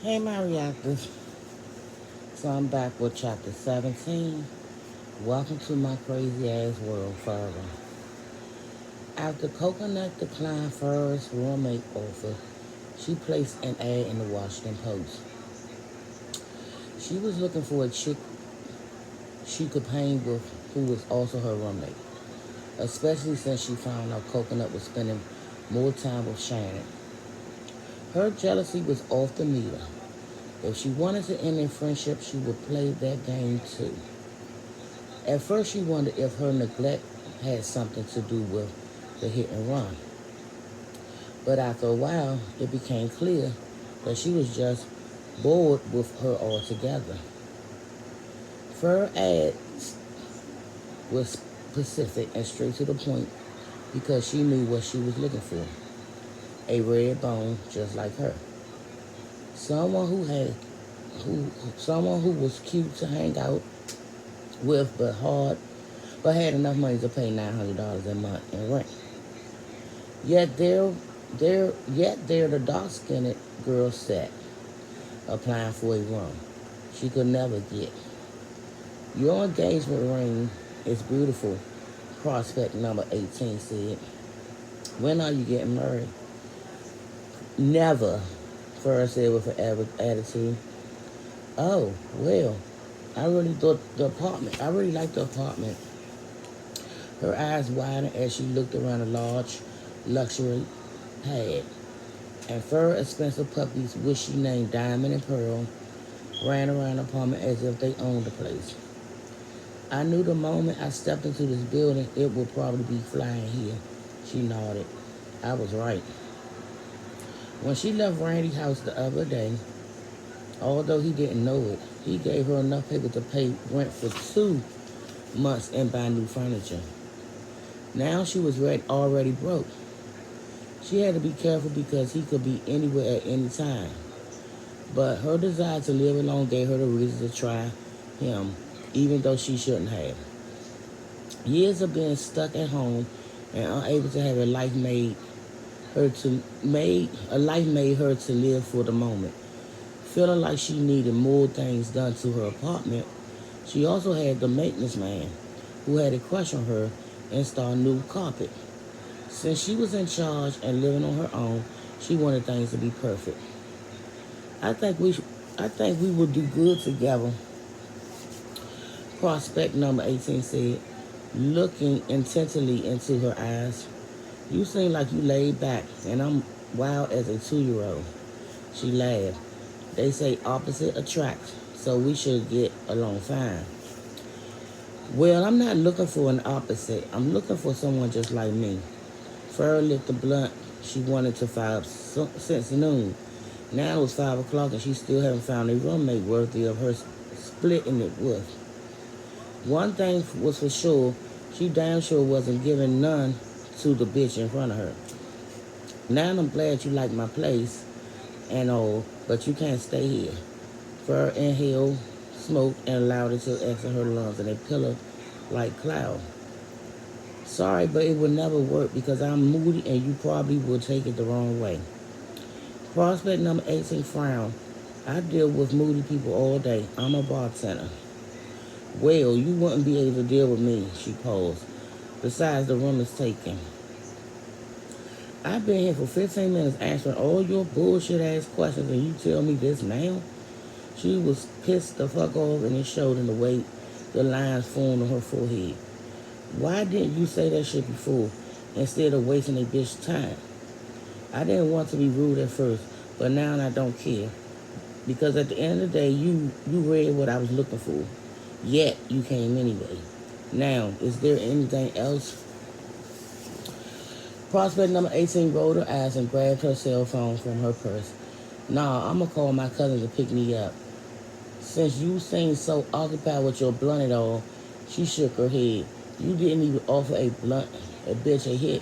Hey, my reactors. So I'm back with chapter 17. Welcome to my crazy ass world forever. After Coconut declined Fur's roommate offer, she placed an ad in the Washington Post. She was looking for a chick she could hang with who was also her roommate, especially since she found out Coconut was spending more time with Shannon. Her jealousy was off the meter. If she wanted to end their friendship, she would play that game too. At first, she wondered if her neglect had something to do with the hit and run. But after a while, it became clear that she was just bored with her altogether. Her ads was specific and straight to the point because she knew what she was looking for. A red bone just like her. Someone someone who was cute to hang out with but had enough money to pay $900 a month in rent. Yet there the dark-skinned girl sat, applying for a room she could never get. Your engagement ring is beautiful, prospect number 18 said. When are you getting married? Never, Farrah said with an average attitude. Oh, well, I really liked the apartment. Her eyes widened as she looked around a large luxury pad. And fur expensive puppies, which she named Diamond and Pearl, ran around the apartment as if they owned the place. I knew the moment I stepped into this building, it would probably be flying here. She nodded. I was right. When she left Randy's house the other day, although he didn't know it, he gave her enough paper to pay rent for 2 months and buy new furniture. Now she was already broke. She had to be careful because he could be anywhere at any time. But her desire to live alone gave her the reason to try him, even though she shouldn't have. Years of being stuck at home and unable to have a life made her to live for the moment. Feeling like she needed more things done to her apartment, she also had the maintenance man, who had a crush on her, install new carpet. Since she was in charge and living on her own, she wanted things to be perfect. I think we, I think we will do good together. Prospect number 18 said, looking intently into her eyes. You seem like you laid back, and I'm wild as a 2-year-old. She laughed. They say opposite attract, so we should get along fine. Well, I'm not looking for an opposite. I'm looking for someone just like me. Farrah lit the blunt she wanted to fire since noon. Now it was 5 o'clock and she still haven't found a roommate worthy of her splitting it with. One thing was for sure, she damn sure wasn't giving none to the bitch in front of her. Now I'm glad you like my place and all, but you can't stay here. Farrah inhaled smoke and allowed it to exit her lungs in a pillar like cloud. Sorry, but it will never work because I'm moody and you probably will take it the wrong way. Prospect number 18 frowned. I deal with moody people all day. I'm a bartender. Well, you wouldn't be able to deal with me, she paused. Besides, the room is taken. I've been here for 15 minutes answering all your bullshit ass questions and you tell me this now? She was pissed the fuck off and it showed in the way the lines formed on her forehead. Why didn't you say that shit before instead of wasting a bitch's time? I didn't want to be rude at first, but now I don't care. Because at the end of the day, you read what I was looking for. Yet, you came anyway. Now, is there anything else? Prospect number 18 rolled her eyes and grabbed her cell phone from her purse. Nah, I'm going to call my cousin to pick me up. Since you seem so occupied with your blunt and all, she shook her head. You didn't even offer a bitch a hit.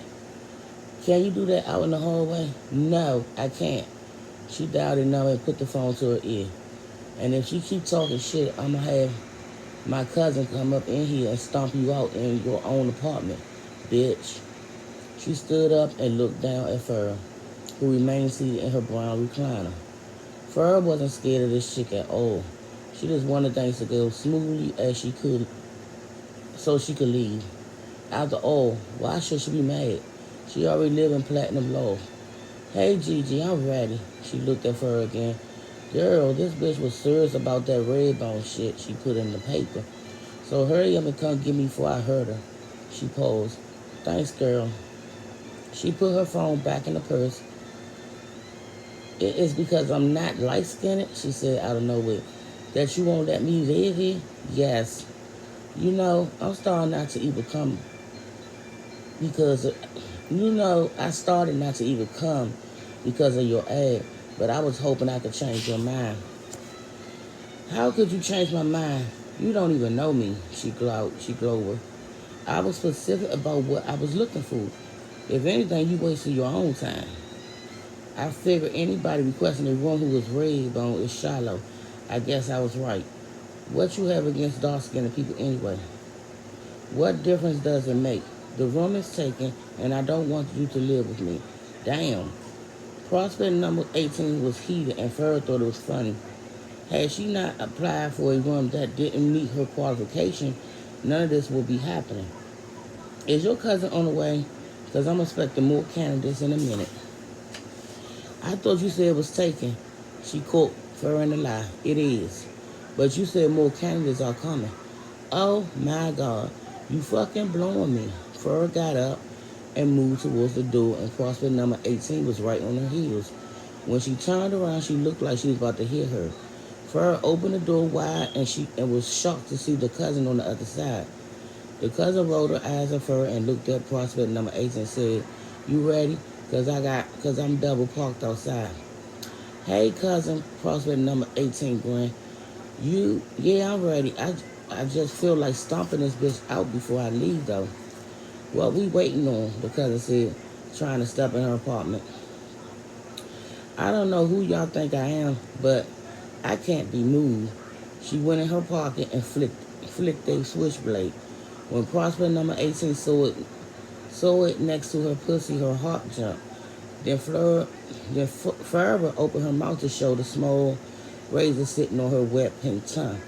Can you do that out in the hallway? No, I can't. She dialed a number and put the phone to her ear. And if she keep talking shit, I'm going to have my cousin come up in here and stomp you out in your own apartment, bitch. She stood up and looked down at Farrah, who remained seated in her brown recliner. Fur wasn't scared of this chick at all. She just wanted things to go smoothly as she could so she could leave. After all, why should she be mad? She already lived in Platinum Law. Hey Gigi, I'm ready. She looked at Fur again. Girl, this bitch was serious about that Redbone shit she put in the paper. So hurry up and come get me before I hurt her. She paused. Thanks, girl. She put her phone back in the purse. It is because I'm not light-skinned, she said out of nowhere, that you won't let me live here? Yes. You know, I'm starting not to even come because, I started not to even come because of your ad, but I was hoping I could change your mind. How could you change my mind? You don't even know me, she glowed. I was specific about what I was looking for. If anything, you wasted your own time. I figured anybody requesting a room who was Redbone is shallow. I guess I was right. What you have against dark-skinned people anyway? What difference does it make? The room is taken, and I don't want you to live with me. Damn. Prospect number 18 was heated, and Farrah thought it was funny. Had she not applied for a room that didn't meet her qualification, none of this would be happening. Is your cousin on the way? Because I'm expecting more candidates in a minute. I thought you said it was taken. She caught Farrah in a lie. It is. But you said more candidates are coming. Oh my God. You fucking blowing me. Farrah got up and moved towards the door, and prospect number 18 was right on her heels. When she turned around, she looked like she was about to hit her. Farrah opened the door wide, and was shocked to see the cousin on the other side. The cousin rolled her eyes at Farrah and looked at prospect number 18 and said, "You ready? Cause I'm double parked outside." "Hey, cousin," prospect number 18 grinned. Yeah, I'm ready. I just feel like stomping this bitch out before I leave, though." "What we waiting on?" the cousin said, trying to step in her apartment. "I don't know who y'all think I am, but I can't be moved." She went in her pocket and flicked a switchblade. When prospect number 18 saw it next to her pussy, her heart jumped. Then Farrah opened her mouth to show the small razor sitting on her wet pink tongue.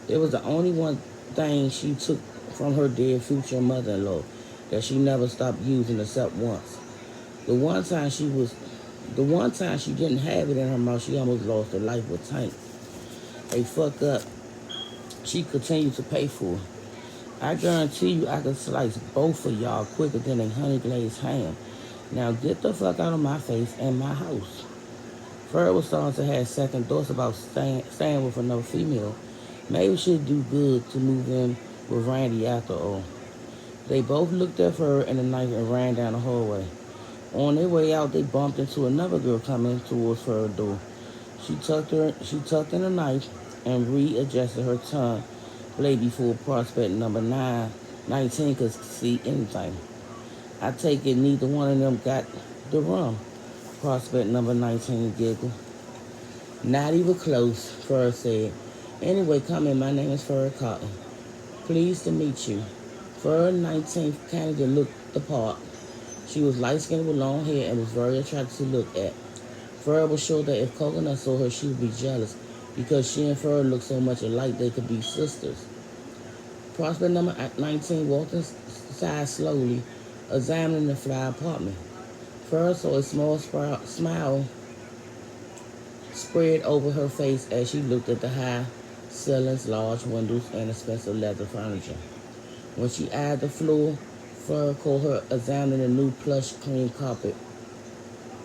It was the only one thing she took from her dead future mother-in-law that she never stopped using except once. The one time she was, the one time she didn't have it in her mouth, she almost lost her life with Tank. A fuck up she continued to pay for. I guarantee you I could slice both of y'all quicker than a honey glazed ham. Now get the fuck out of my face and my house. Fred was starting to have second thoughts about staying with another female. Maybe she'd do good to move in with Randy after all. They both looked at her in the night and ran down the hallway. On their way out, they bumped into another girl coming towards her door. She tucked in a knife and readjusted her tongue blade before prospect number 19 could see anything. "I take it neither one of them got the rum," prospect number 19 giggled. "Not even close," Fur said. "Anyway, come in. My name is Fur Cotton. Pleased to meet you." Fur 19th candidate looked the part. She was light-skinned with long hair and was very attractive to look at. Fur was sure that if Coconut saw her, she would be jealous because she and Fur looked so much alike they could be sisters. Prospect number 19 walked inside slowly, examining the fly apartment. Fur saw a small smile spread over her face as she looked at the high ceilings, large windows, and expensive leather furniture. When she eyed the floor, Fur caught her examining the new plush cream carpet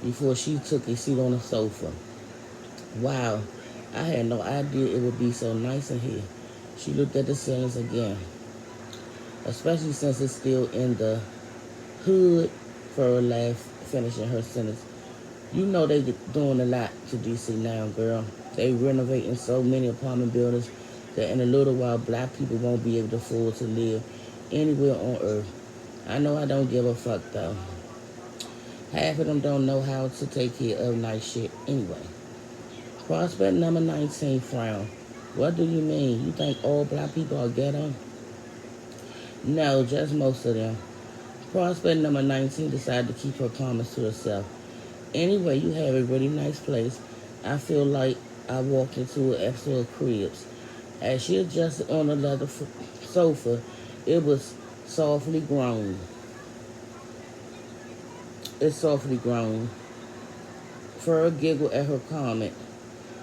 before she took a seat on the sofa. "Wow, I had no idea it would be so nice in here." She looked at the ceilings again, especially since it's still in the hood. Fur laughed, finishing her sentence. "You know they doing a lot to DC now, girl. They renovating so many apartment buildings that in a little while black people won't be able to afford to live anywhere on earth. I know I don't give a fuck though. Half of them don't know how to take care of nice shit anyway." Prospect number 19 frowned. "What do you mean? You think all black people are ghetto?" "No, just most of them." Prospect number 19 decided to keep her comments to herself. "Anyway, you have a really nice place. I feel like I walked into an episode of Cribs. As she adjusted on the leather sofa, it was softly groaned. It softly groaned. Fur giggled at her comment.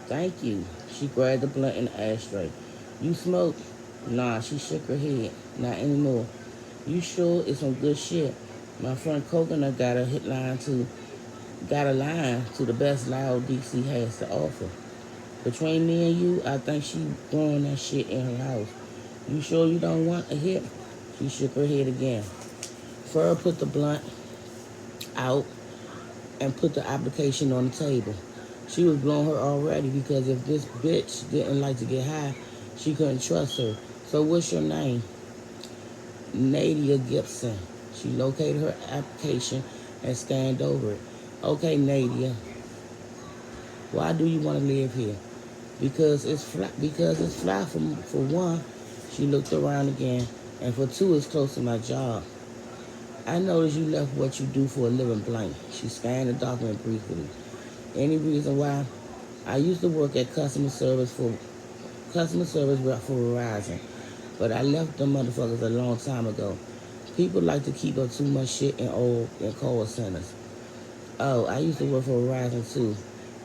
Thank you. She grabbed the blunt in the ashtray. You smoke? Nah, she shook her head. Not anymore. You sure it's some good shit? My friend Coconut got a line to the best loud DC has to offer. Between me and you, I think she growing that shit in her house. You sure you don't want a hit? She shook her head again. Fur put the blunt out and put the application on the table. She was blowing her already because if this bitch didn't like to get high, she couldn't trust her. So what's your name? Nadia Gibson. She located her application and scanned over it. Okay, Nadia, why do you want to live here? Because it's fly. Because it's fly. For one, she looked around again, and for two, it's close to my job. I noticed you left what you do for a living blank. She scanned the document briefly. Any reason why? I used to work at customer service rep for Verizon, but I left them motherfuckers a long time ago. People like to keep up too much shit in call centers. Oh, I used to work for Verizon too.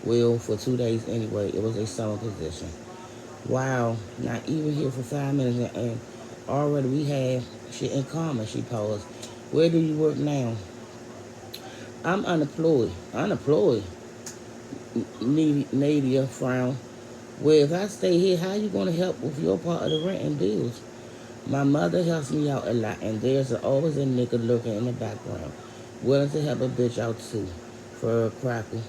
Well, for 2 days anyway. It was a summer position. Wow, not even here for 5 minutes and already we have shit in common, she paused. Where do you work now? I'm unemployed. Unemployed? Nadia frowned. Well, if I stay here, how you going to help with your part of the rent and bills? My mother helps me out a lot, and there's always a nigga lurking in the background, willing to help a bitch out too, for a crackle.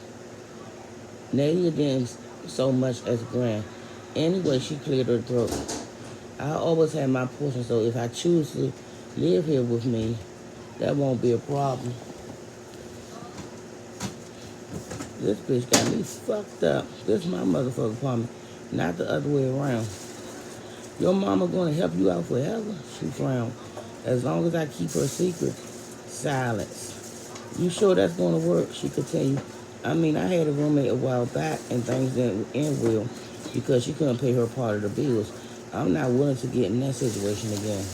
Nadia didn't so much as grin. Anyway, she cleared her throat. I always have my portion, so if I choose to live here with me, that won't be a problem. This bitch got me fucked up. This is my motherfucking apartment, not the other way around. Your mama gonna help you out forever? She frowned. As long as I keep her secret. Silence. You sure that's gonna work? She continued. I mean, I had a roommate a while back and things didn't end well because she couldn't pay her part of the bills. I'm not willing to get in that situation again.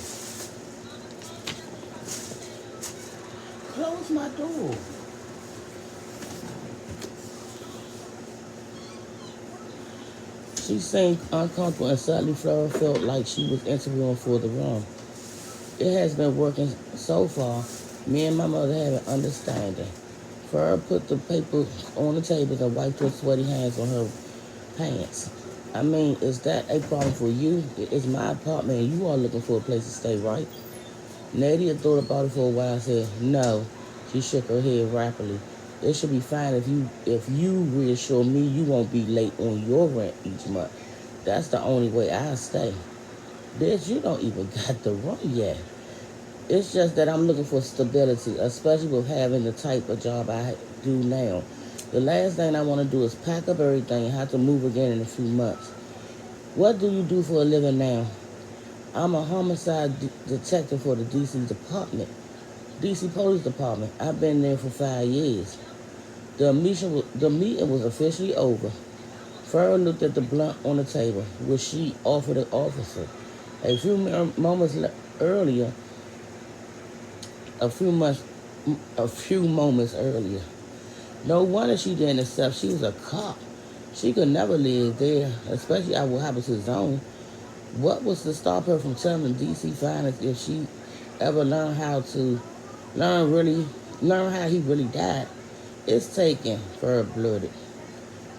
Close my door. She seemed uncomfortable and suddenly Flora felt like she was interviewing for the room. It has been working so far. Me and my mother have an understanding. Flora put the paper on the table and wiped her sweaty hands on her pants. I mean, is that a problem for you? It's my apartment and you are looking for a place to stay, right? Nadia thought about it for a while and said, no. She shook her head rapidly. It should be fine if you reassure me you won't be late on your rent each month. That's the only way I stay. Bitch, you don't even got the room yet. It's just that I'm looking for stability, especially with having the type of job I do now. The last thing I want to do is pack up everything and have to move again in a few months. What do you do for a living now? I'm a homicide detective for the DC Police Department. I've been there for 5 years. The meeting was officially over. Farrell looked at the blunt on the table, which she offered the officer. A few moments earlier, a few months, a few moments earlier. No wonder she didn't accept. She was a cop. She could never live there, especially at what happened to his own. What was to stop her from telling DC Finance if she ever learn really learn how he really died? It's taken, Farrell blurted.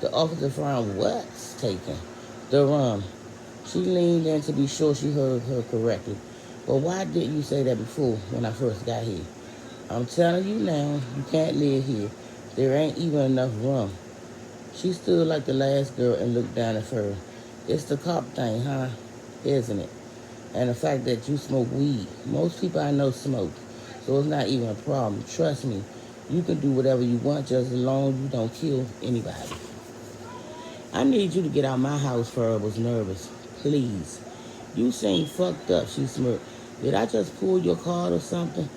The officer frowned. What's taken? The rum. She leaned in to be sure she heard her correctly. But why didn't you say that before when I first got here? I'm telling you now, you can't live here. There ain't even enough rum. She stood like the last girl and looked down at her. It's the cop thing, huh? Isn't it? And the fact that you smoke weed. Most people I know smoke, so it's not even a problem. Trust me, you can do whatever you want just as long as you don't kill anybody. I need you to get out of my house, Farrah was nervous. Please. You seem fucked up, she smirked. Did I just pull your card or something?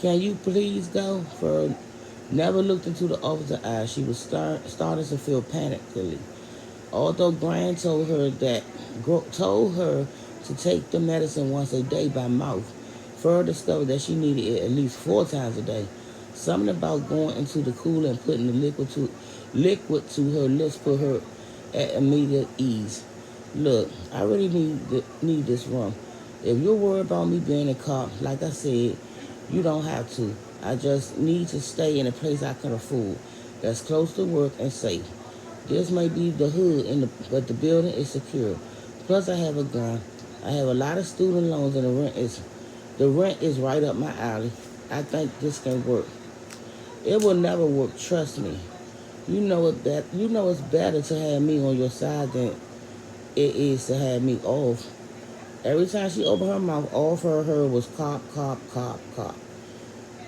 Can you please go? Farrah Never looked into the opposite eye. She was starting to feel panically. Although Gran told her to take the medicine once a day by mouth, Fur discovered that she needed it at least 4 times a day. Something about going into the cooler and putting the liquid to her lips put her at immediate ease. Look, I really need this room. If you're worried about me being a cop, like I said, you don't have to. I just need to stay in a place I can afford, that's close to work and safe. This may be the hood, but the building is secure. Plus, I have a gun. I have a lot of student loans, and the rent is right up my alley. I think this can work. It will never work. Trust me. You know it's better to have me on your side than it is to have me off. Every time she opened her mouth, all her heard was cop, cop, cop, cop.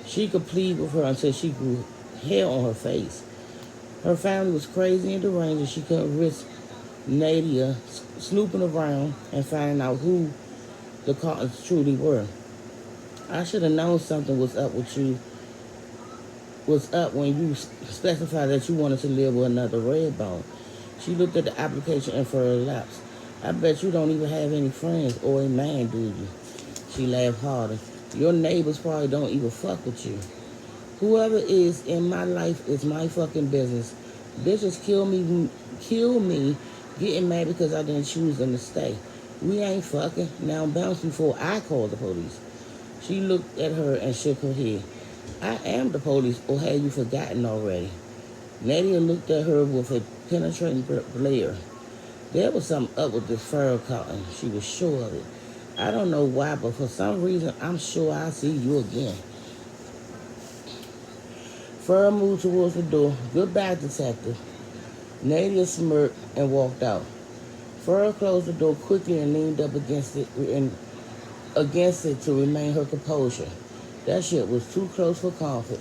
She could plead with her until she grew hair on her face. Her family was crazy and deranged, and she couldn't risk Nadia snooping around and finding out who the Cartons truly were. I should have known something was up when you specified that you wanted to live with another Redbone. She looked at the application and for her laps. I bet you don't even have any friends or a man, do you? She laughed harder. Your neighbors probably don't even fuck with you. Whoever is in my life is my fucking business. Bitches kill me getting mad because I didn't choose them to stay. We ain't fucking. Now bounce before I call the police. She looked at her and shook her head. I am the police, or have you forgotten already? Nadia looked at her with a penetrating glare. There was something up with this fur cotton. She was sure of it. I don't know why, but for some reason, I'm sure I'll see you again. Fur moved towards the door. Goodbye, detective. Nadia smirked and walked out. Fur closed the door quickly and leaned up against it to remain her composure. That shit was too close for comfort.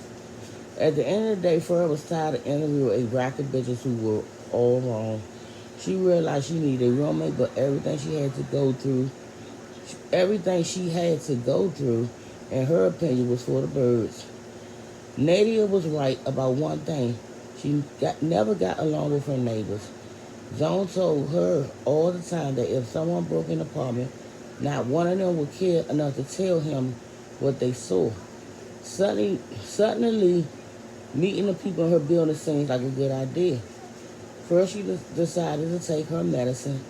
At the end of the day, Fur was tired of interviewing a rack of bitches who were all wrong. She realized she needed a roommate, but everything she had to go through, in her opinion, was for the birds. Nadia was right about one thing. Never got along with her neighbors. Zone told her all the time that if someone broke in the apartment, not one of them would care enough to tell him what they saw. Suddenly, meeting the people in her building seems like a good idea. First, she decided to take her medicine.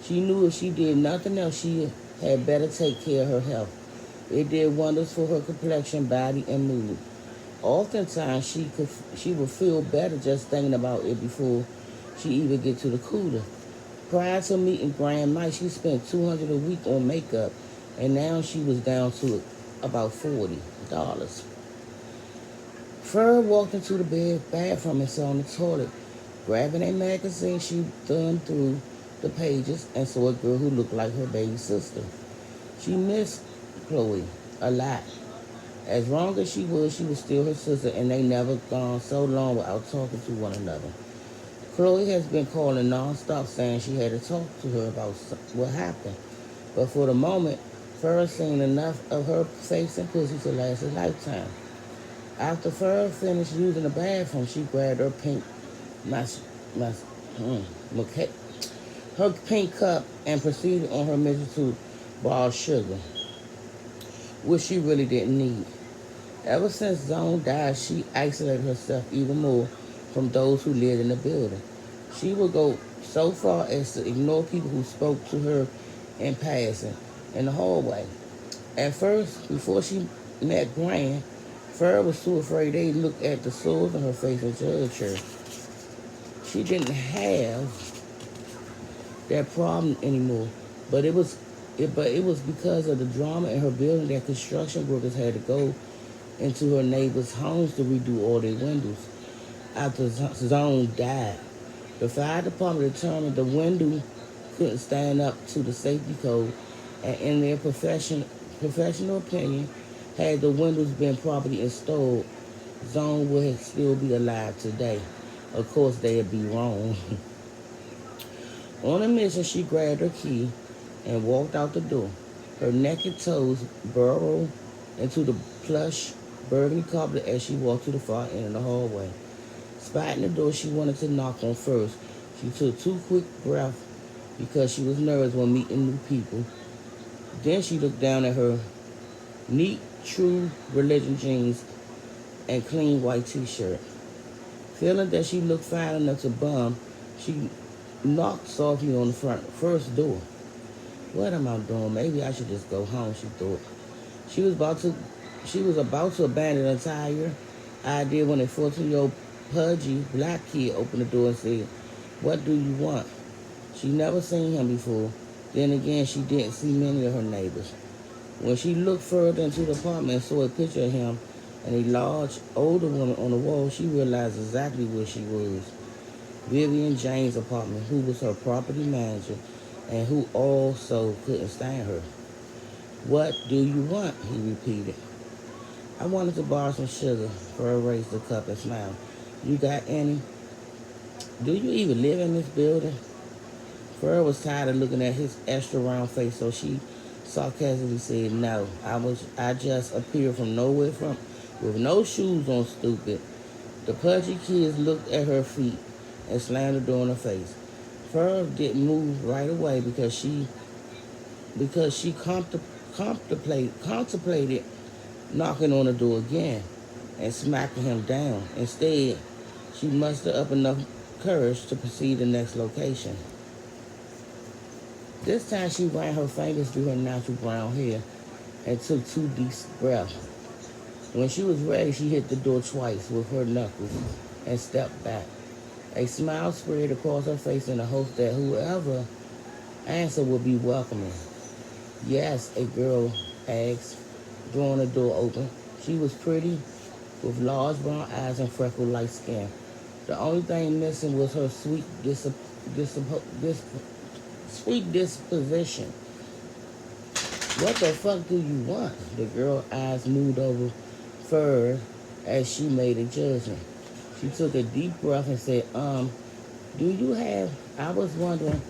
She knew if she did nothing else, she had better take care of her health. It did wonders for her complexion, body, and mood. Oftentimes, she would feel better just thinking about it before she even get to the cooler. Prior to meeting Grand Mike, she spent $200 a week on makeup, and now she was down to about $40. Fur walked into the bathroom and saw on the toilet. Grabbing a magazine, she thumbed through the pages and saw a girl who looked like her baby sister. She missed Chloe a lot. As wrong as she was still her sister, and they never gone so long without talking to one another. Chloe has been calling nonstop saying she had to talk to her about what happened. But for the moment, Fur seen enough of her face and pussy to last a lifetime. After Fur finished using the bathroom, she grabbed her mas, mas, maca- her pink cup and proceeded on her mission to borrow sugar, which she really didn't need. Ever since Zone died, she isolated herself even more from those who lived in the building. She would go so far as to ignore people who spoke to her in passing in the hallway. At first, before she met Gran, Fur was too afraid they'd look at the sores on her face and judge her. She didn't have that problem anymore, but it was because of the drama in her building that construction workers had to go into her neighbors' homes to redo all their windows. After Zone died, the fire department determined the window couldn't stand up to the safety code, and in their professional opinion, had the windows been properly installed, Zone would still be alive today. Of course, they'd be wrong. On a mission, she grabbed her key and walked out the door. Her naked toes burrowed into the plush burgundy carpet as she walked to the far end of the hallway. Spotting the door she wanted to knock on first, she took two quick breaths because she was nervous when meeting new people. Then she looked down at her neat, true religion jeans and clean white t-shirt. Feeling that she looked fine enough to bum, she knocked softly on the first door. What am I doing? Maybe I should just go home, she thought. She was about to she was about to abandon the entire idea when a 14-year-old pudgy black kid opened the door and said, "What do you want?" She never seen him before. Then again, she didn't see many of her neighbors. When she looked further into the apartment and saw a picture of him and a large, older woman on the wall, she realized exactly where she was. Vivian James' apartment, who was her property manager and who also couldn't stand her. "What do you want?" he repeated. "I wanted to borrow some sugar." Fur raised the cup and smiled. "You got any? Do you even live in this building?" Fur was tired of looking at his extra round face, so she sarcastically said, "No, I just appeared from nowhere with no shoes on, stupid." The pudgy kids looked at her feet and slammed the door in her face. Fur didn't move right away because she contemplated knocking on the door again and smacking him down. Instead, she mustered up enough courage to proceed to the next location. This time she ran her fingers through her natural brown hair and took two deep breaths. When she was ready, she hit the door twice with her knuckles and stepped back. A smile spread across her face in the hopes that whoever answered would be welcoming. "Yes," a girl asked, drawing the door open. She was pretty, with large brown eyes and freckled light skin. The only thing missing was her sweet disposition. "What the fuck do you want?" The girl's eyes moved over Fur as she made a judgment. She took a deep breath and said, do you have, I was wondering,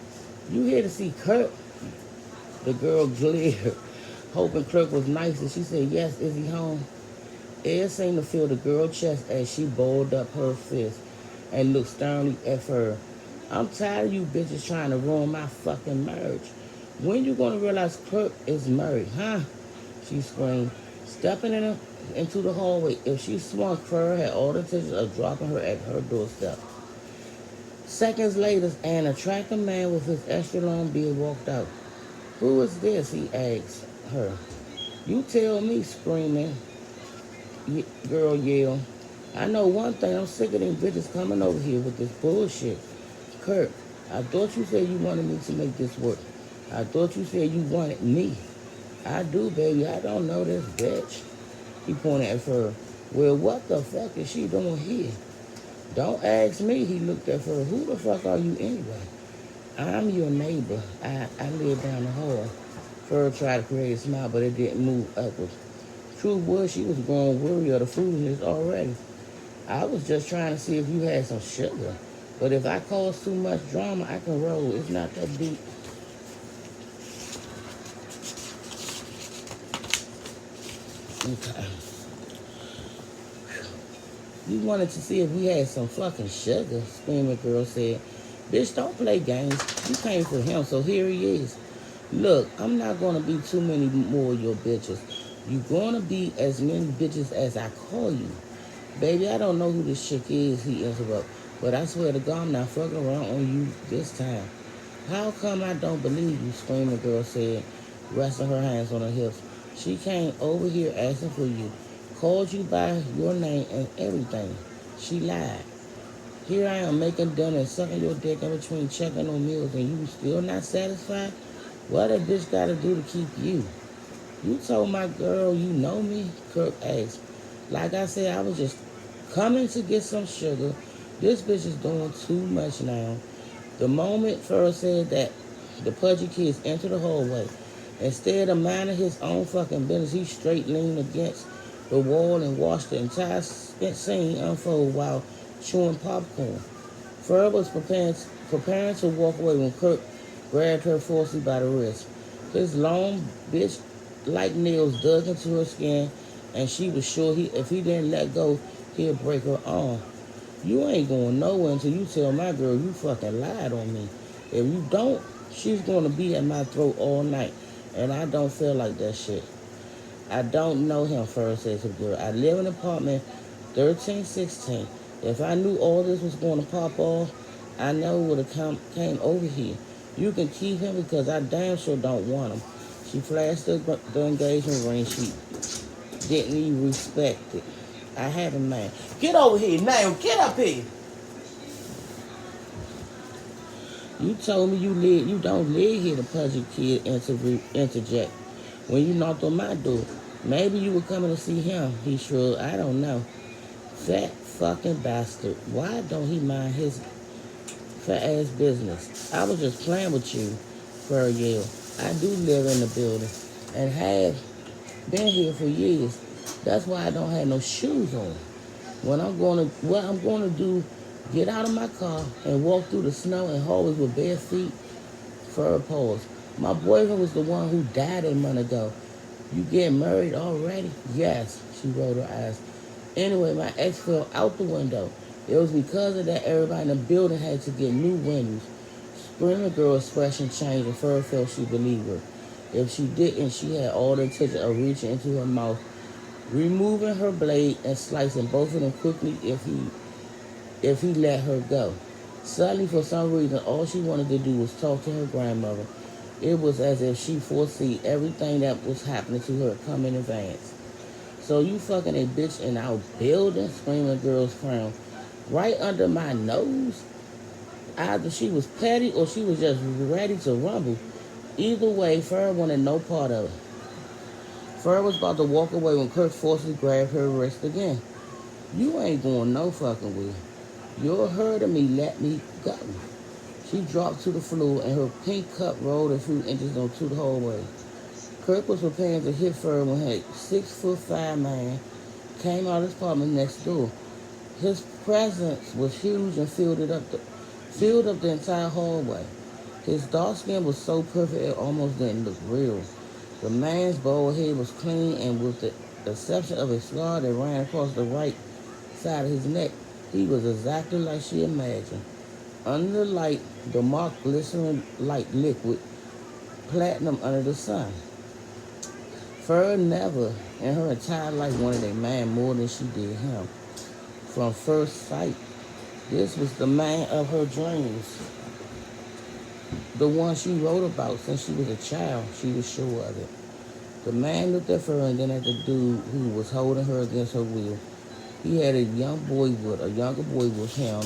you here to see Kirk?" The girl glared, hoping Kirk was nice, and she said, "Yes, is he home?" Ed seemed to feel the girl's chest as she balled up her fist and looked sternly at Fur. "I'm tired of you bitches trying to ruin my fucking marriage. When you gonna realize Kirk is married, huh?" she screamed, stepping into the hallway. If she swung, Fur had all the intentions of dropping her at her doorstep. Seconds later, an attractive man with his extra long beard walked out. "Who is this?" he asked her. "You tell me," screaming girl yelled. "I know one thing, I'm sick of them bitches coming over here with this bullshit. Kirk, I thought you said you wanted me to make this work. I thought you said you wanted me." "I do, baby. I don't know this bitch." He pointed at her. "Well, what the fuck is she doing here?" "Don't ask me." He looked at her. "Who the fuck are you anyway?" "I'm your neighbor. I live down the hall." Fur tried to create a smile, but it didn't move upwards. Truth was, she was growing weary of the foolishness already. "I was just trying to see if you had some sugar. But if I cause too much drama, I can roll. It's not that deep." Okay. "You wanted to see if we had some fucking sugar," screaming girl said. "Bitch, don't play games. You came for him, so here he is. Look, I'm not gonna be too many more of your bitches. You gonna be as many bitches as I call you." "Baby, I don't know who this chick is," he interrupted. "But I swear to God, I'm not fucking around on you this time." "How come I don't believe you?" screaming girl said, resting her hands on her hips. "She came over here asking for you, called you by your name and everything. She lied. Here I am making dinner and sucking your dick in between checking on meals and you still not satisfied? What a bitch gotta do to keep you?" "You told my girl you know me?" Kirk asked. "Like I said, I was just coming to get some sugar. This bitch is doing too much now." The moment Ferrell said that, the pudgy kids entered the hallway. Instead of minding his own fucking business, he straight leaned against the wall and watched the entire scene unfold while chewing popcorn. Ferrell was preparing to walk away when Kirk grabbed her forcibly by the wrist. His long bitch-like nails dug into her skin and she was sure if he didn't let go, he'd break her arm. You ain't going nowhere until you tell my girl you fucking lied on me. If you don't, she's gonna be at my throat all night. And I don't feel like that shit. I don't know him first, says the girl. I live in an apartment 1316. If I knew all this was going to pop off, I never would have came over here. You can keep him because I damn sure don't want him. She flashed the engagement ring. She didn't even respect it. I have a man. Get over here now. Get up here. You told me you don't live here, the pudgy kid interject. When you knocked on my door, maybe you were coming to see him. He shrugged. I don't know. Fat fucking bastard. Why don't he mind his fat ass business? I was just playing with you, Fur yelled. I do live in the building and have been here for years. That's why I don't have no shoes on. What I'm gonna do, get out of my car and walk through the snow and hallways with bare feet? Fur paused. My boyfriend was the one who died a month ago. You getting married already? Yes, she rolled her eyes. Anyway, my ex fell out the window. It was because of that everybody in the building had to get new windows. Screaming girl's expression changed and Fur felt she believed her. If she didn't, she had all the intention of reaching into her mouth, removing her blade and slicing both of them quickly if he let her go. Suddenly, for some reason, all she wanted to do was talk to her grandmother. It was as if she foresee everything that was happening to her come in advance. So you fucking a bitch in our building, screaming girl's frown. Right under my nose? Either she was petty or she was just ready to rumble. Either way, Fur wanted no part of it. Fur was about to walk away when Kirk forcibly grabbed her wrist again. You ain't going no fucking way. You're hurting me, let me go. She dropped to the floor and her pink cup rolled a few inches onto the hallway. Kirk was preparing to hit Fur when a 6'5" man came out of his apartment next door. His presence was huge and filled up the entire hallway. His dark skin was so perfect it almost didn't look real. The man's bald head was clean and with the exception of a scar that ran across the right side of his neck, he was exactly like she imagined. Under the light, the mark glistening like liquid platinum under the sun. Fur never in her entire life wanted a man more than she did him. From first sight, this was the man of her dreams. The one she wrote about since she was a child, she was sure of it. The man looked at Fur and then at the dude who was holding her against her will. He had a younger boy with him,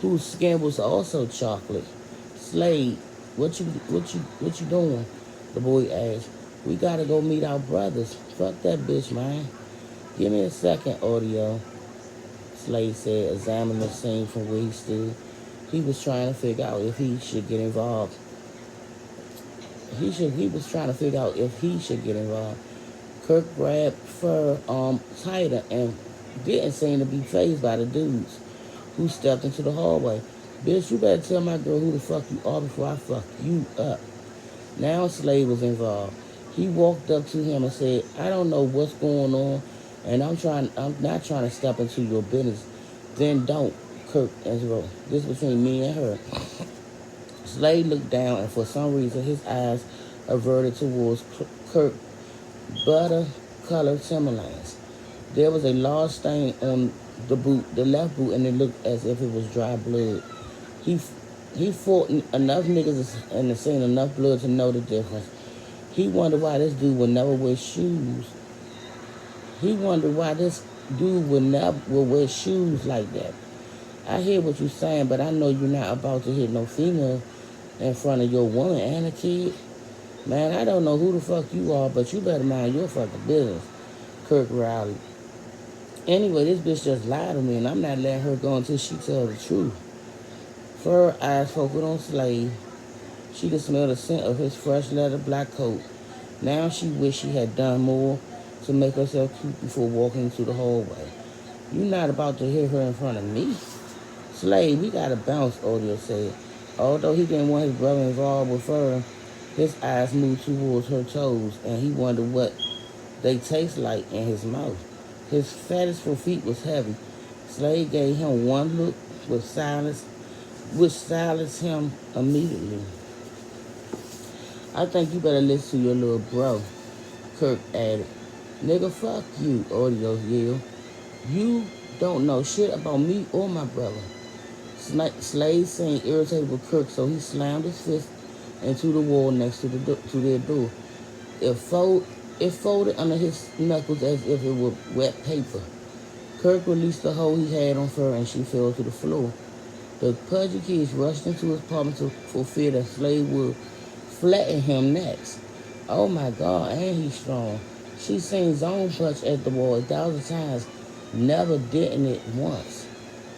whose skin was also chocolate. Slade, what you doing? The boy asked. We gotta go meet our brothers. Fuck that bitch, man. Give me a second, Audio, Slade said, examining the scene from where he stood. He was trying to figure out if he should get involved. He was trying to figure out if he should get involved. Kirk grabbed Fur tighter and didn't seem to be fazed by the dudes who stepped into the hallway. Bitch, you better tell my girl who the fuck you are before I fuck you up. Now Slade was involved. He walked up to him and said, I don't know what's going on, and I'm not trying to step into your business. Then don't, Kirk interrupted. This between me and her. Slade looked down, and for some reason, his eyes averted towards Kirk's butter-colored Timberlands. There was a large stain on the left boot, and it looked as if it was dry blood. He fought enough niggas and seen enough blood to know the difference. He wondered why this dude would never wear shoes. He wondered why this dude would wear shoes like that. I hear what you're saying, but I know you're not about to hit no female in front of your woman and a kid. Man, I don't know who the fuck you are, but you better mind your fucking business, Kirk rallied. Anyway, this bitch just lied to me, and I'm not letting her go until she tells the truth. Fur eyes focused on Slade. She could smell the scent of his fresh leather black coat. Now she wished she had done more to make herself cute before walking into the hallway. You're not about to hit her in front of me. Slade, we gotta bounce, Audio said. Although he didn't want his brother involved with her, his eyes moved towards her toes, and he wondered what They taste like in his mouth. His fattest feet was heavy. Slade gave him one look with silence, which silenced him immediately. I think you better listen to your little bro, Kirk added. Nigga, fuck you, Audio yelled. You don't know shit about me or my brother. Slade seemed irritated with Kirk, so he slammed his fist into the wall next to their door. It folded under his knuckles as if it were wet paper. Kirk released the hold he had on her and she fell to the floor. The pudgy kids rushed into his apartment for fear that Slade would flatten him next. Oh my God, and he's strong. She's seen zone punch at the wall 1,000 times, never didn't it once.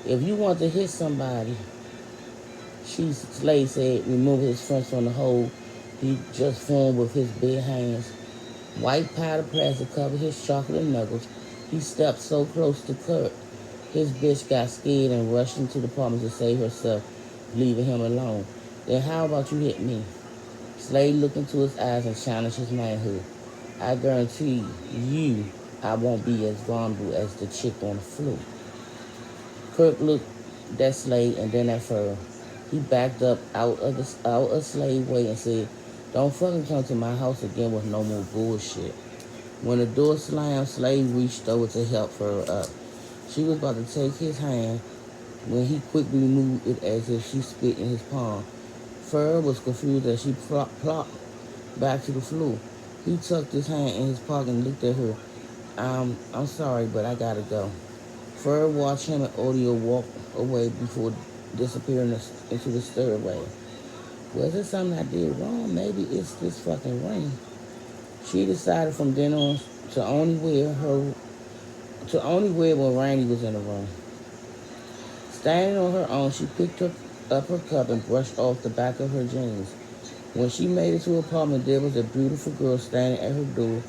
If you want to hit somebody, Slade said, remove his fronts from the hole he just formed with his bare hands. White powder plastic covered his chocolate knuckles. He stepped so close to Kurt. His bitch got scared and rushed into the apartment to save herself, leaving him alone. Then how about you hit me? Slade looked into his eyes and challenged his manhood. I guarantee you I won't be as vulnerable as the chick on the floor. Kirk looked at Slade and then at Fur. He backed up out of Slade's way and said, don't fucking come to my house again with no more bullshit. When the door slammed, Slade reached over to help her up. She was about to take his hand when he quickly moved it as if she spit in his palm. Fur was confused as she plopped back to the floor. He tucked his hand in his pocket and looked at her. I'm sorry, but I gotta go. Fur watched him and Audio walk away before disappearing into the stairway. Was it something I did wrong? Maybe it's this fucking ring. She decided from then on to only wear when Randy was in the room. Standing on her own, she picked up her cup and brushed off the back of her jeans. When she made it to her apartment, there was a beautiful girl standing at her door,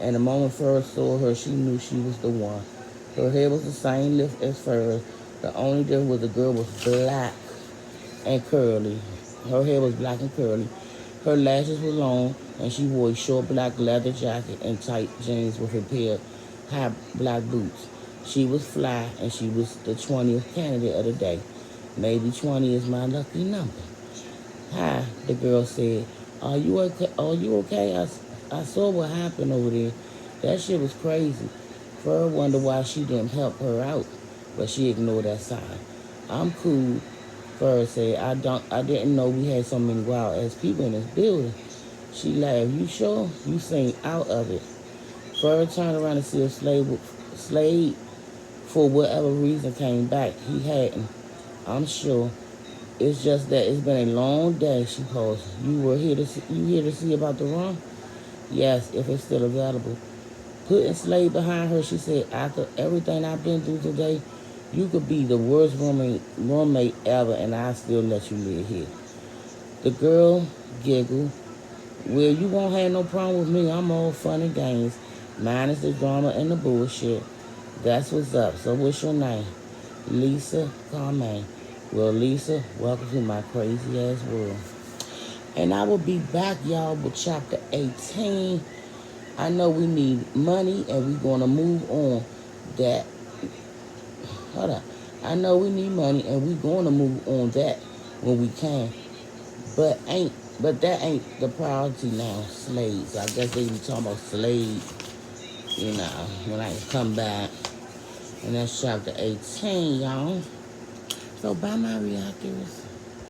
and the moment Fur saw her, she knew she was the one. Her hair was the same length as Fur's. The only difference was the girl was black and curly. Her hair was black and curly. Her lashes were long, and she wore a short black leather jacket and tight jeans with a pair of high black boots. She was fly, and she was the 20th candidate of the day. Maybe 20 is my lucky number. Hi, the girl said. Are you okay? I saw what happened over there. That shit was crazy. Fur wondered why she didn't help her out, but she ignored that sign. I'm cool, Fur said. I didn't know we had so many wild ass people in this building. She laughed. You sure? You seem out of it. Fur turned around to see if Slade, for whatever reason, came back. He hadn't. I'm sure. It's just that it's been a long day, she paused. You here to see about the room? Yes, if it's still available. Putting Slade behind her, she said, after everything I've been through today, you could be the worst roommate ever, and I still let you live here. The girl giggled. Well, you won't have no problem with me. I'm all fun and games, minus the drama and the bullshit. That's what's up. So what's your name? Lisa Carmaine. Well, Lisa, welcome to my crazy ass world. And I will be back, y'all, with chapter 18. I know we need money, and we're going to move on that. Hold up. I know we need money, and we're going to move on that when we can. But that ain't the priority now, Slade. So I guess they be talking about Slade, when I come back. And that's chapter 18, y'all. So buy my reactors.